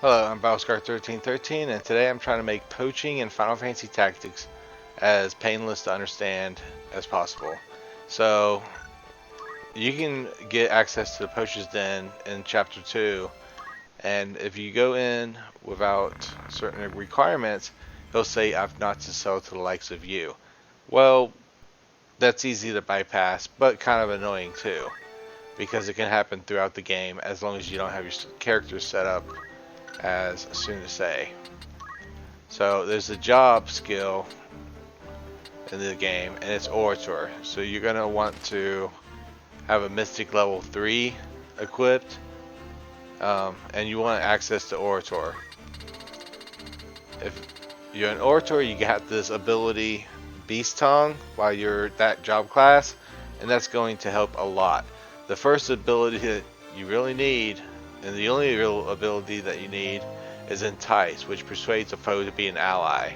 Hello, I'm Whisker1313, and today I'm trying to make poaching and Final Fantasy Tactics as painless to understand as possible. So, you can get access to the Poacher's Den in Chapter 2, and if you go in without certain requirements, he'll say, "I've not to sell to the likes of you." Well, that's easy to bypass, but kind of annoying too, because it can happen throughout the game as long as you don't have your character set up as soon to say. So there's a job skill in the game, and it's Orator. So you're going to want to have a Mystic level 3 equipped, and you want access to Orator. If you're an Orator, you got this ability Beast Tongue while you're that job class, and that's going to help a lot. The first ability that you really need, and the only real ability that you need, is Entice, which persuades a foe to be an ally.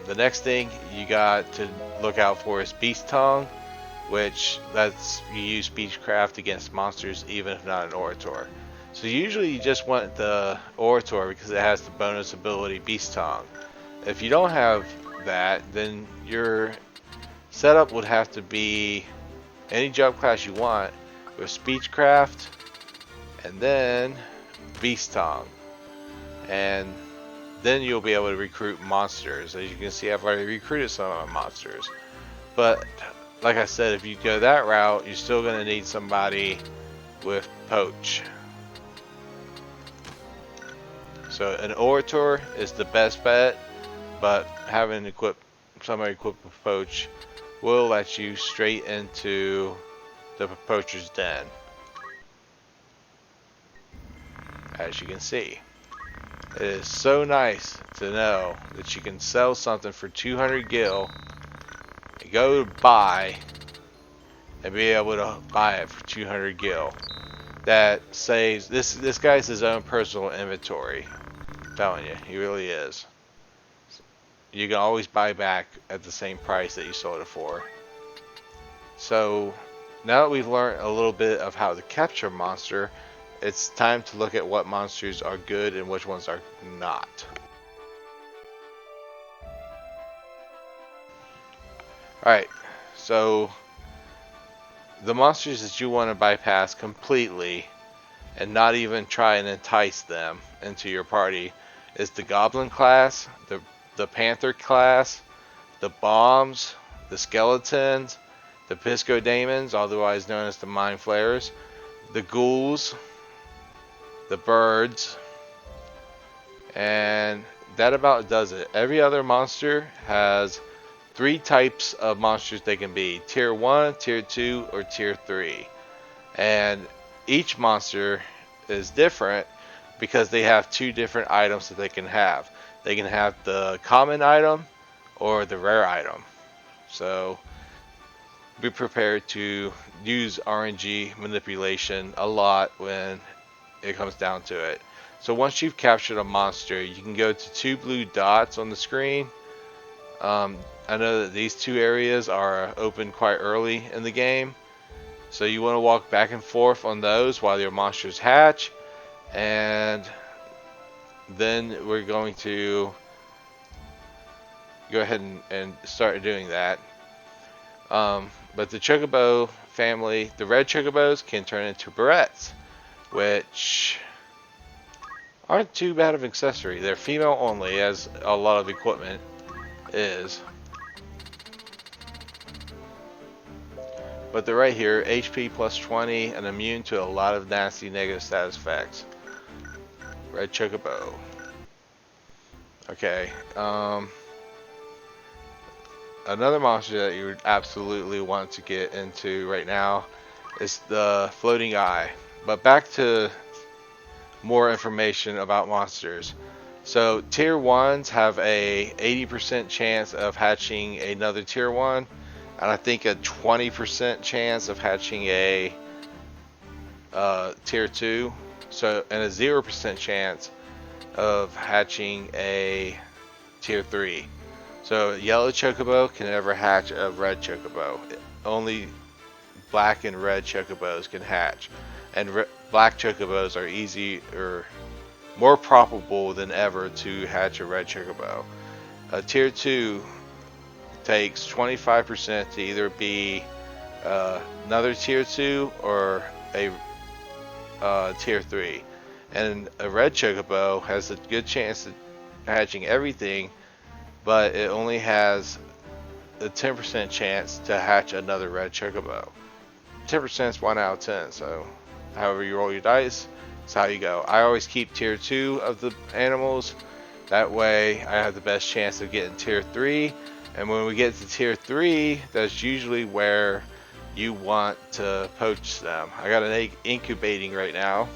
The next thing you got to look out for is Beast Tongue, which lets you use Speechcraft against monsters even if not an Orator. So usually you just want the Orator because it has the bonus ability Beast Tongue. If you don't have that, then your setup would have to be any job class you want with Speechcraft and then Beast Tongue. And then you'll be able to recruit monsters. As you can see, I've already recruited some of my monsters. But like I said, if you go that route, you're still going to need somebody with Poach. So an Orator is the best bet, but having somebody equipped with Poach will let you straight into the Poacher's Den. As you can see. It is so nice to know that you can sell something for 200 gil, go to buy, and be able to buy it for 200 gil. That saves this guy's his own personal inventory. I'm telling you, he really is. You can always buy back at the same price that you sold it for. So now that we've learned a little bit of how to capture a monster, it's time to look at what monsters are good and which ones are not. Alright, so the monsters that you want to bypass completely and not even try and entice them into your party is the Goblin class, the Panther class, the Bombs, the Skeletons, the Pisco Daemons, otherwise known as the Mind Flayers, the Ghouls, the Birds, and that about does it. Every other monster has 3 types of monsters they can be: tier 1, tier 2, or tier 3. And each monster is different because they have 2 different items that they can have. They can have the common item or the rare item. So be prepared to use RNG manipulation a lot when it comes down to it. So once you've captured a monster, you can go to 2 blue dots on the screen. I know that these 2 areas are open quite early in the game, so you want to walk back and forth on those while your monsters hatch, and then we're going to go ahead and start doing that. But the Chocobo family, the red Chocobos, can turn into barrettes, which aren't too bad of an accessory. They're female only, as a lot of equipment is. But they're right here, HP plus 20 and immune to a lot of nasty negative status effects. Red Chocobo. Okay, another monster that you would absolutely want to get into right now is the Floating Eye. But back to more information about monsters. So tier 1s have a 80% chance of hatching another tier 1, and I think a 20% chance of hatching a tier 2, so and a 0% chance of hatching a tier 3. So yellow Chocobo can never hatch a red Chocobo. Only black and red Chocobos can hatch, and black Chocobos are easier more probable than ever to hatch a red chocobo. A tier 2 takes 25% to either be another tier 2 or a tier 3. And a red chocobo has a good chance of hatching everything, but it only has a 10% chance to hatch another red chocobo. 10% is 1 out of 10, so however you roll your dice, that's how you go. I always keep tier 2 of the animals, that way I have the best chance of getting tier 3, and when we get to tier 3, that's usually where you want to poach them. I got an egg incubating right now.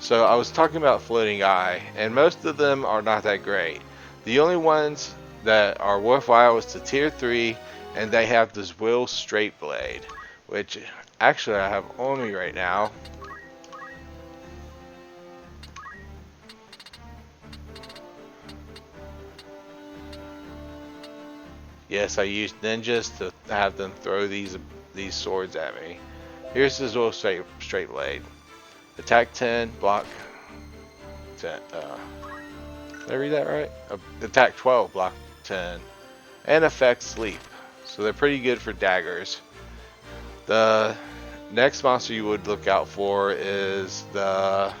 So I was talking about floating eye, and most of them are not that great. The only ones that are worthwhile is to tier 3, and they have this Will Straight Blade, which actually I have on me right now. Yes, I used ninjas to have them throw these swords at me. Here's this Will Straight Blade. Attack 10, block 10. Did I read that right? Attack 12, block 10, and effect sleep. So they're pretty good for daggers. The next monster you would look out for is the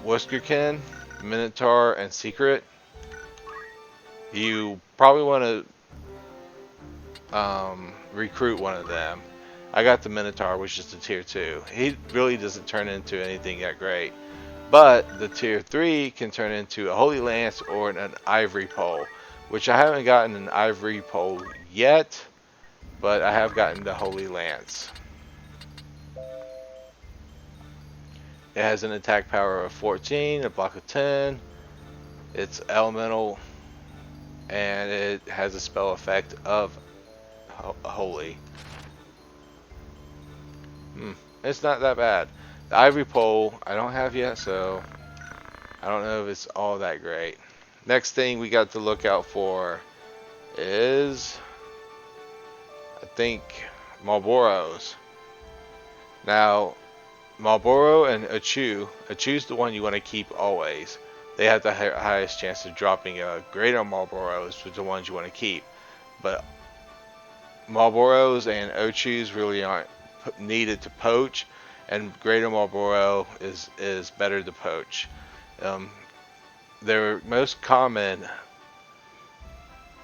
Whisker Kin Minotaur and Secret. You probably want to recruit one of them. I got the Minotaur, which is the tier 2. He really doesn't turn into anything that great. But the tier 3 can turn into a Holy Lance or an Ivory Pole, which I haven't gotten an Ivory Pole yet, but I have gotten the Holy Lance. It has an attack power of 14, a block of 10. It's elemental, and it has a spell effect of Holy. It's not that bad. The Ivory Pole I don't have yet, so I don't know if it's all that great. Next thing we got to look out for is, I think, Marlboros. Now, Marlboro and Achu's the one you want to keep always. They have the highest chance of dropping a greater Marlboros, which are the ones you want to keep. But Marlboros and Ochus really aren't needed to poach, and greater Marlboro is better to poach. Their most common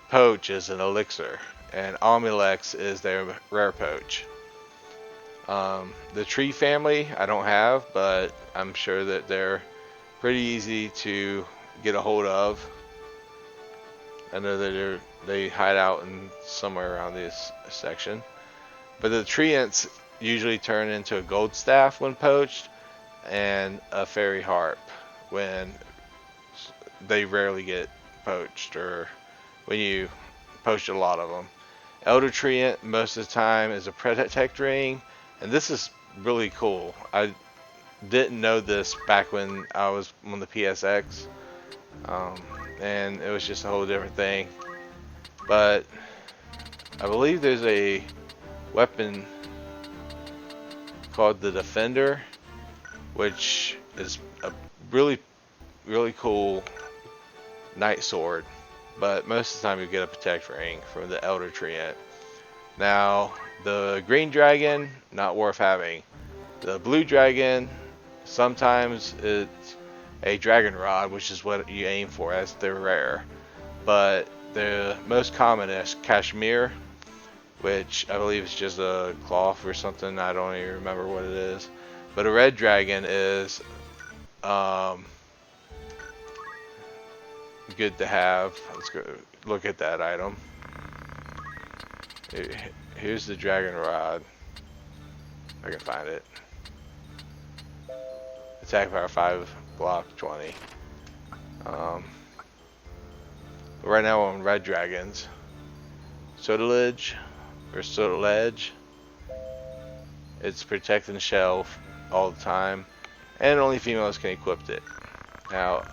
poach is an elixir, and Omulex is their rare poach. The tree family I don't have, but I'm sure that they're pretty easy to get a hold of. I know that they hide out in somewhere around this section. But the treants usually turn into a gold staff when poached, and a fairy harp when they rarely get poached, or when you poach a lot of them. Elder treant most of the time is a protect ring, and this is really cool. I didn't know this back when I was on the PSX, and it was just a whole different thing. But I believe there's a weapon called the Defender, which is a really cool knight sword, but most of the time you get a protect ring from the Elder Treant. Now, the green dragon, not worth having. The blue dragon, sometimes it's a dragon rod, which is what you aim for, as they're rare. But the most common is Kashmir, which I believe is just a cloth or something. I don't even remember what it is. But a red dragon is good to have. Let's go look at that item. Here's the dragon rod. If I can find it. Attack power 5, block 20. But right now we're on red dragons. Sotilage. It's protecting the shelf all the time, and only females can equip it. Now,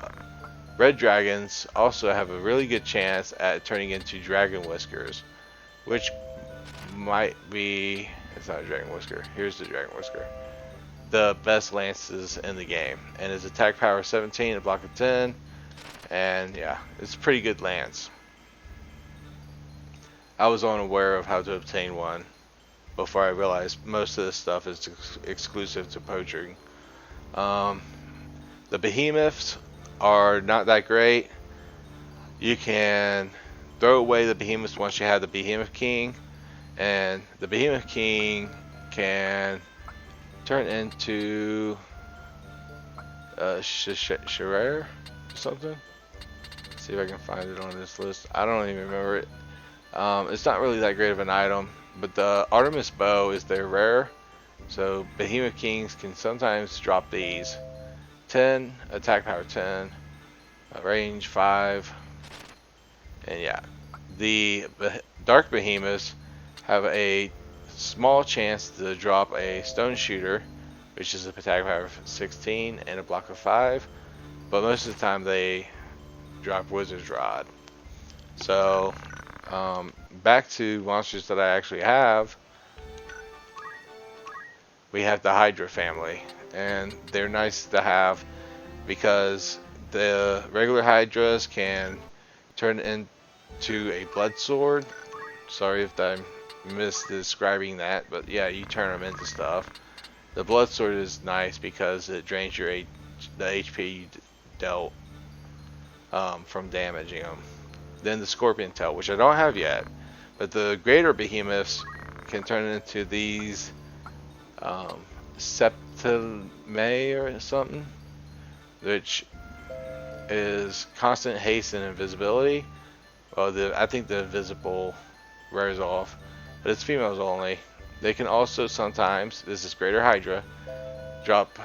red dragons also have a really good chance at turning into dragon whiskers, which might be, it's not a dragon whisker. Here's the dragon whisker. the best lances in the game, and his attack power 17, a block of 10, and yeah, it's a pretty good lance. I was unaware of how to obtain one before I realized most of this stuff is exclusive to poaching. The behemoths are not that great. You can throw away the behemoths once you have the behemoth king, and the behemoth king can turn into Scherer or something. Let's see if I can find it on this list. I don't even remember it. It's not really that great of an item, but the Artemis bow is their rare, so behemoth kings can sometimes drop these. 10 attack power 10, range 5, and yeah, the dark behemoths have a small chance to drop a stone shooter, which is a attack power of 16 and a block of 5, but most of the time they drop wizard's rod. So back to monsters that I actually have, we have the Hydra family, and they're nice to have because the regular Hydras can turn into a blood sword. Sorry if I'm misdescribing that, but yeah, you turn them into stuff. The blood sword is nice because it drains the HP you dealt from damaging them. Then the scorpion tail, which I don't have yet, but the greater behemoths can turn into these Septimae or something, which is constant haste and invisibility. Well, I think the invisible wears off, but it's females only. They can also sometimes, this is Greater Hydra, drop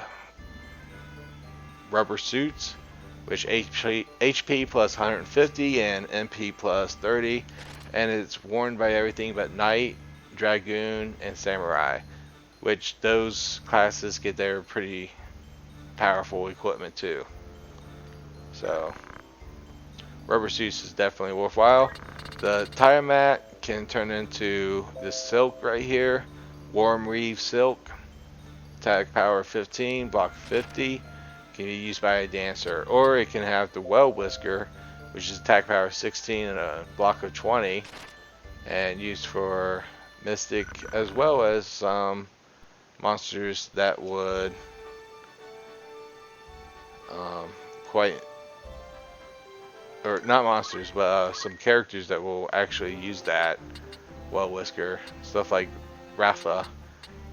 rubber suits, which HP plus 150 and MP plus 30, and it's worn by everything but Knight, Dragoon, and Samurai, which those classes get their pretty powerful equipment too. So rubber suits is definitely worthwhile. The Tiamat can turn into this silk right here, Warm Reeve Silk, attack power 15, block 50, can be used by a dancer, or it can have the Well Whisker, which is attack power 16 and a block of 20, and used for Mystic as well as some monsters that would or not monsters, but some characters that will actually use that Well Whisker, stuff like Rafa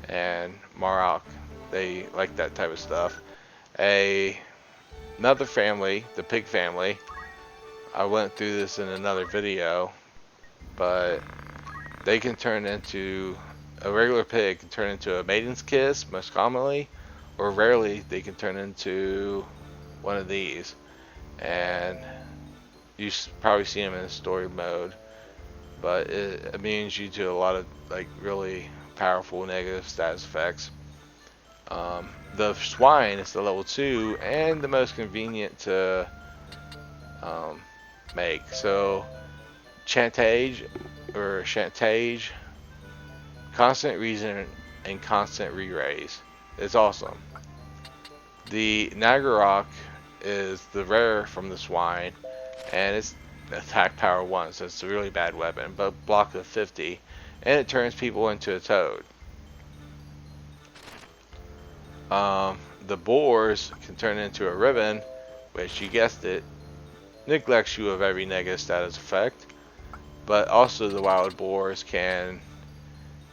and Marok. They like that type of stuff. Another family, the pig family, I went through this in another video, but they can turn into a regular pig, can turn into a maiden's kiss most commonly, or rarely they can turn into one of these, and you probably see them in story mode, but it immunes you to a lot of like really powerful negative status effects. The swine is the level 2 and the most convenient to make. So Chantage, constant reason and constant re-raise. It's awesome. The Nagarok is the rare from the swine, and it's attack power 1, so it's a really bad weapon, but block of 50, and it turns people into a toad. The boars can turn into a ribbon, which, you guessed it, neglects you of every negative status effect, but also the wild boars can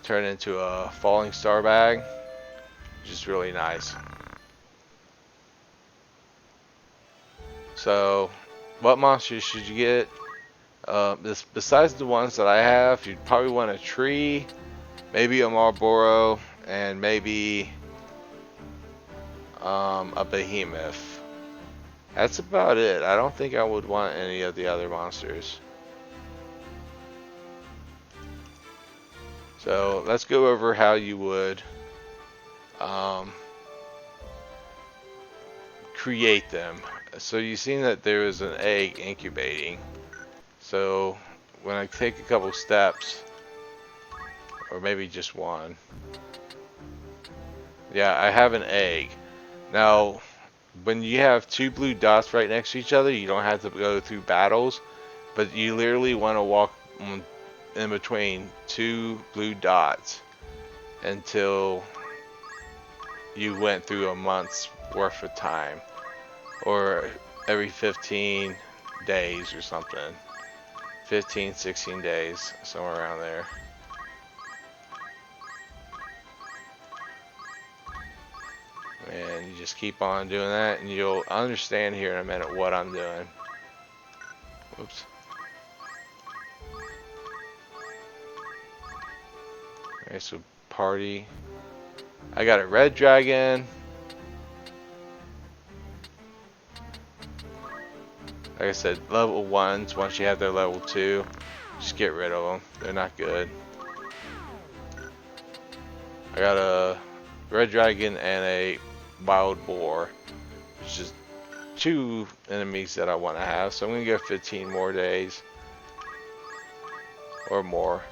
turn into a falling star bag, which is really nice. So what monsters should you get? Besides the ones that I have, you'd probably want a tree, maybe a Marlboro, and maybe a behemoth. That's about it. I don't think I would want any of the other monsters. So let's go over how you would create them. So you've seen that there is an egg incubating. So when I take a couple steps, or maybe just one, Yeah, I have an egg. Now, when you have two blue dots right next to each other, you don't have to go through battles, but you literally want to walk in between two blue dots until you went through a month's worth of time, or every 15 days or something. 15, 16 days, somewhere around there. And you just keep on doing that, and you'll understand here in a minute what I'm doing. Whoops. Okay, so party. I got a red dragon. Like I said, level 1s, once you have their level 2, just get rid of them. They're not good. I got a red dragon and a wild boar, which is 2 enemies that I want to have. So I'm going to go 15 more days or more.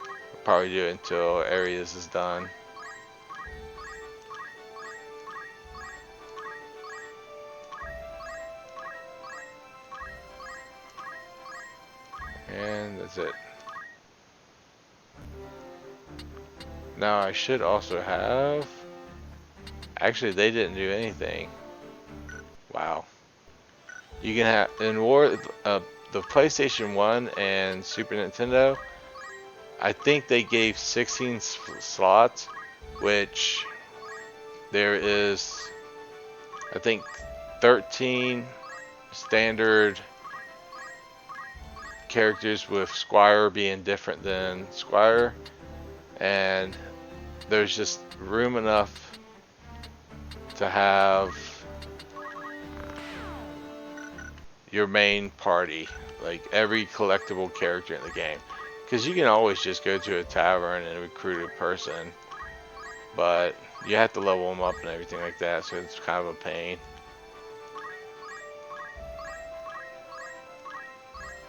I'll probably do it until Areas is done. And that's it. Now I should also have... Actually, they didn't do anything. Wow. You can have... In the PlayStation 1 and Super Nintendo, I think they gave 16 slots, which there is, I think, 13 standard characters with Squire being different than Squire, and there's just room enough to have your main party, like every collectible character in the game, because you can always just go to a tavern and recruit a person, but you have to level them up and everything like that, so it's kind of a pain.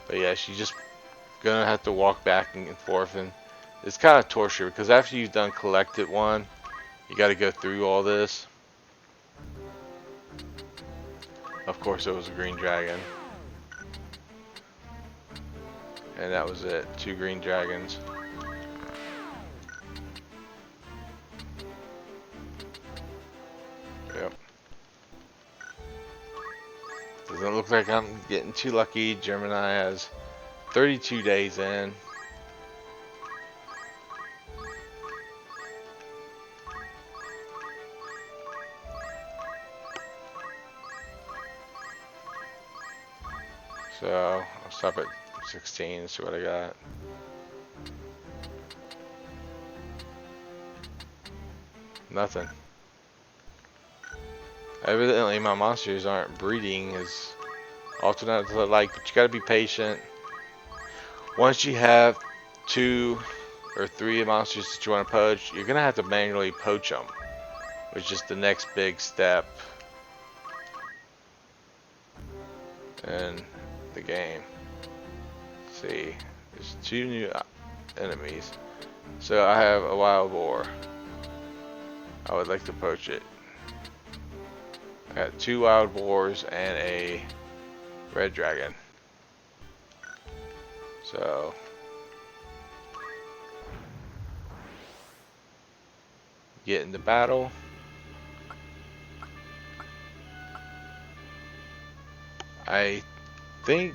But yeah, she's just gonna have to walk back and forth, and it's kind of torture because after you've done collected one, you got to go through all this. Of course, it was a green dragon, and that was it. 2 green dragons. Yep. Doesn't look like I'm getting too lucky. Gemini has 32 days in. So I'll stop at 16 and see what I got. Nothing. Evidently my monsters aren't breeding as often as I like, but you gotta be patient. Once you have 2 or 3 monsters that you want to poach, you're gonna have to manually poach them, which is the next big step in the game. Let's see, there's 2 new enemies. So I have a wild boar. I would like to poach it. I got 2 wild boars and a red dragon. So get into battle. I think,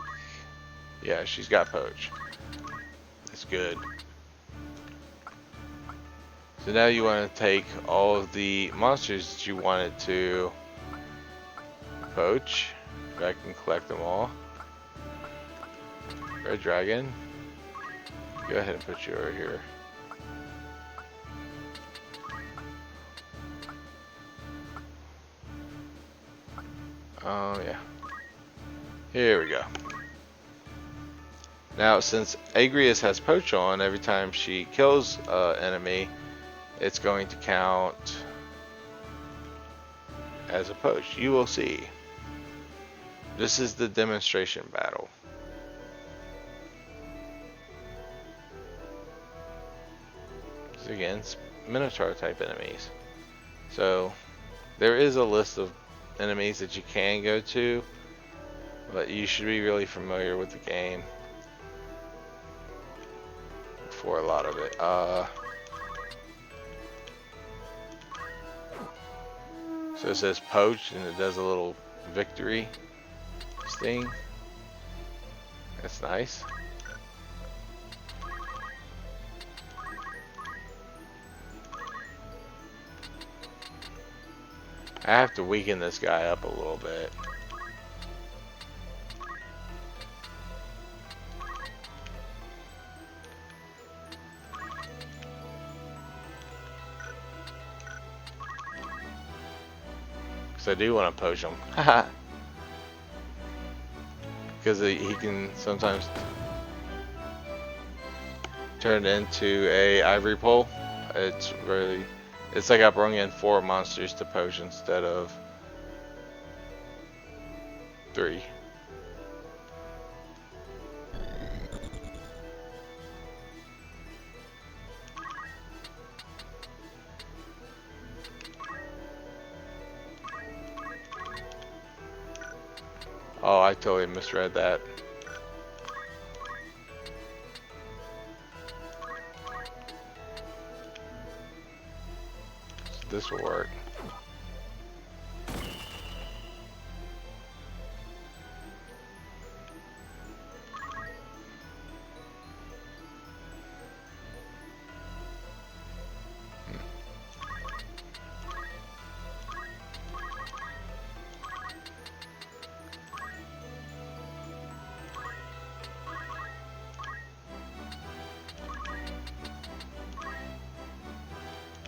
yeah, she's got poach. That's good. So now you want to take all of the monsters that you wanted to poach. Back and collect them all. Red dragon. Go ahead and put you over here. Oh yeah. Here we go. Now since Agrias has poach on, every time she kills an enemy, it's going to count as a poach. You will see. This is the demonstration battle. This again, it's Minotaur type enemies. So there is a list of enemies that you can go to, but you should be really familiar with the game for a lot of it. So it says poach and it does a little victory sting. That's nice. I have to weaken this guy up a little bit. Because I do want to poach him. Because he can sometimes turn into a ivory pole. It's really, it's like I brought in 4 monsters to poach instead of 3. Oh, I totally misread that. This will work.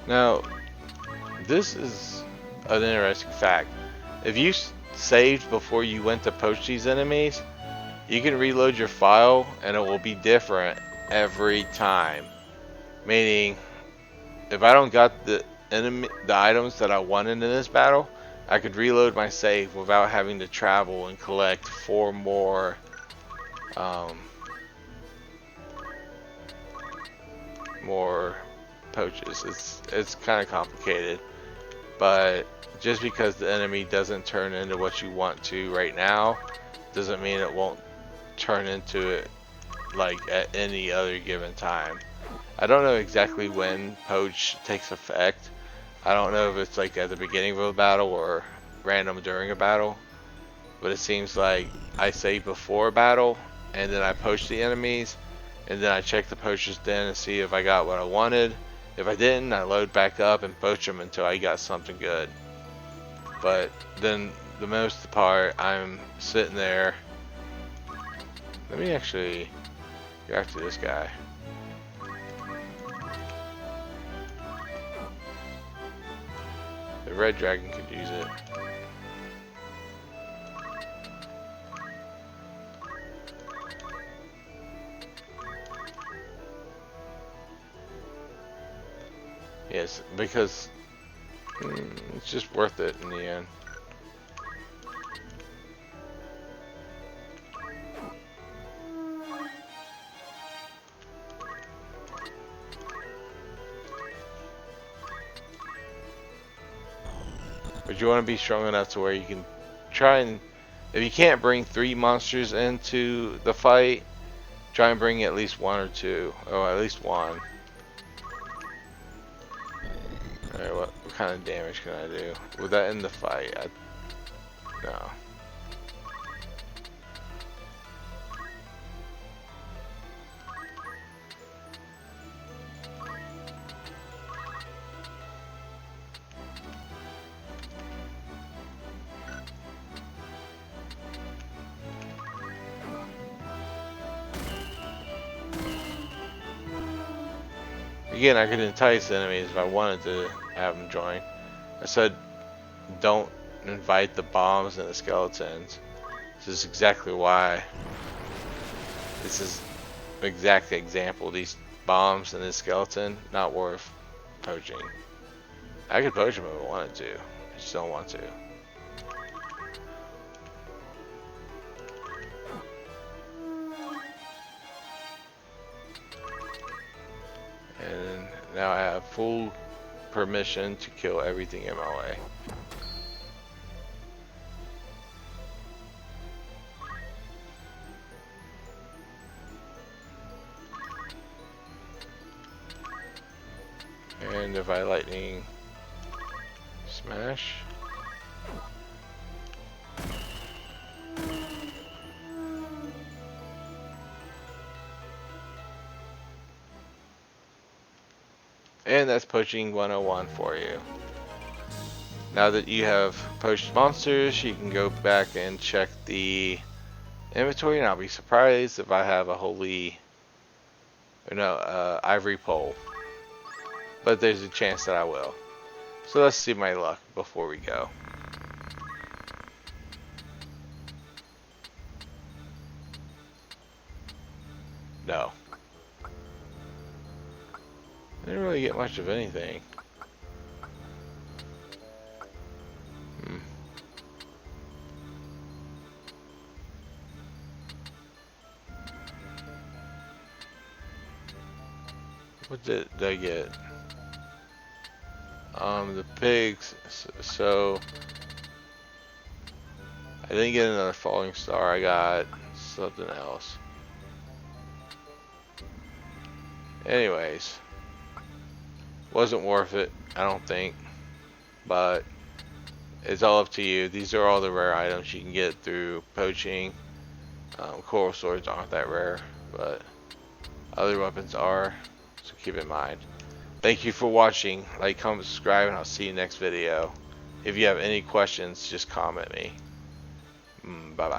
Now, this is an interesting fact. If you saved before you went to poach these enemies, you can reload your file and it will be different every time. Meaning, if I don't got the items that I wanted in this battle, I could reload my save without having to travel and collect 4 more more poaches. It's kind of complicated, but just because the enemy doesn't turn into what you want to right now doesn't mean it won't turn into it like at any other given time. I don't know exactly when poach takes effect. I don't know if it's like at the beginning of a battle or random during a battle, but it seems like I save before a battle and then I poach the enemies and then I check the poachers den and see if I got what I wanted. If I didn't, I load back up and poach them until I got something good. But then the most part, I'm sitting there. Let me actually go after this guy. The red dragon could use it. Yes, because it's just worth it in the end. But you want to be strong enough to where you can try and, if you can't bring 3 monsters into the fight, try and bring at least 1 or 2, or at least 1. Alright, what kind of damage can I do? Would that end the fight? No. Again, I could entice enemies if I wanted to have them join. I said, don't invite the bombs and the skeletons. This is exactly why. This is an exact example. These bombs and this skeleton, not worth poaching. I could poach them if I wanted to. I just don't want to. And now I have full permission to kill everything in my way. And if I lightning smash. And that's Poaching 101 for you. Now that you have poached monsters, you can go back and check the inventory, and I'll be surprised if I have a ivory pole. But there's a chance that I will. So let's see my luck before we go. No. I didn't really get much of anything. What did I get? The pigs. So I didn't get another falling star. I got something else. Anyways, wasn't worth it, I don't think. But it's all up to you. These are all the rare items you can get through poaching. Coral swords aren't that rare, but other weapons are. So keep in mind. Thank you for watching. Like, comment, subscribe, and I'll see you next video. If you have any questions, just comment me. Bye bye.